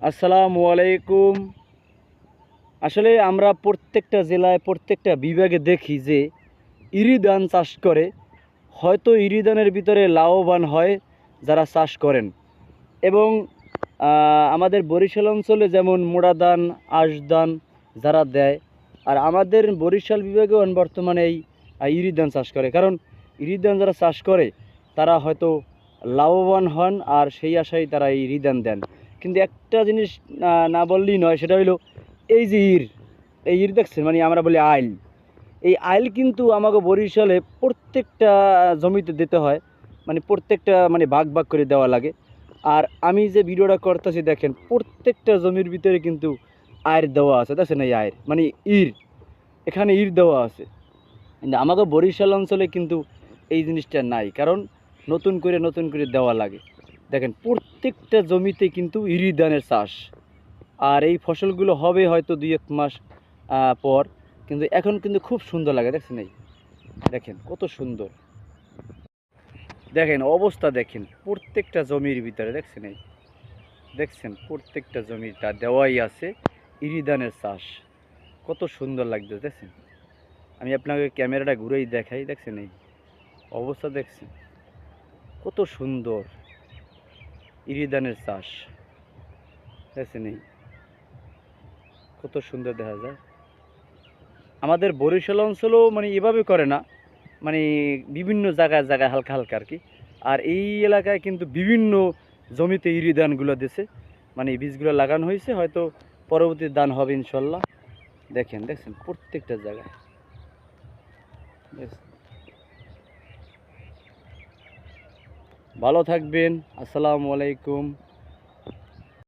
আসসালামু আলাইকুম। আসলে আমরা প্রত্যেকটা জেলায় প্রত্যেকটা বিভাগে দেখি যে ইরি ধান চাষ করে, হয়তো ইরি ধানের ভিতরে লাভবান হয় যারা চাষ করেন। এবং আমাদের বরিশাল অঞ্চলে যেমন মোড়া ধান, আঁশ ধান যারা দেয়, আর আমাদের বরিশাল বিভাগেও বর্তমানে এই ইরি ধান চাষ করে। কারণ ইরি ধান যারা চাষ করে তারা হয়তো লাভবান হন, আর সেই আশায় তারা এই ইরি ধান দেন। কিন্তু একটা জিনিস না বললেই নয়, সেটা হলো এই যে এই ইর দেখছেন, মানে আমরা বলি আইল। এই আইল কিন্তু আমাকে বরিশালে প্রত্যেকটা জমিতে দিতে হয়, মানে প্রত্যেকটা মানে ভাগ ভাগ করে দেওয়া লাগে। আর আমি যে ভিডিওটা করতেছি দেখেন, প্রত্যেকটা জমির ভিতরে কিন্তু আয়ের দেওয়া আছে, দেখছেন এই আয়ের মানে ইর, এখানে ইর দেওয়া আছে। কিন্তু আমাকে বরিশাল অঞ্চলে কিন্তু এই জিনিসটা নাই, কারণ নতুন করে দেওয়া লাগে। দেখেন প্রত্যেকটা জমিতে কিন্তু ইরি ধানের চাষ। আর এই ফসলগুলো হবে হয়তো 2-1 মাস পর, কিন্তু এখন কিন্তু খুব সুন্দর লাগে, দেখছেন এই দেখেন কত সুন্দর। দেখেন অবস্থা, দেখেন প্রত্যেকটা জমির ভিতরে দেখছেন এই দেখছেন প্রত্যেকটা জমিটা দেওয়াই আছে ইরি ধানের চাষ। কত সুন্দর লাগছে দেখছেন। আমি আপনাকে ক্যামেরাটা ঘুরেই দেখাই, দেখছেন এই অবস্থা, দেখছেন কত সুন্দর ইরি ধানের চাষ। দেখছেন এই কত সুন্দর দেখা যায়। আমাদের বরিশাল অঞ্চলেও মানে এভাবে করে না, মানে বিভিন্ন জায়গায় জায়গায় হালকা হালকা আর কি। আর এই এলাকায় কিন্তু বিভিন্ন জমিতে ইরি ধানগুলো দিছে, মানে এই বীজগুলো লাগানো হয়েছে, হয়তো পরবর্তী ধান হবে ইনশাল্লাহ। দেখছেন প্রত্যেকটা জায়গায়। দেখছেন। ভালো থাকবেন। আসসালামু আলাইকুম।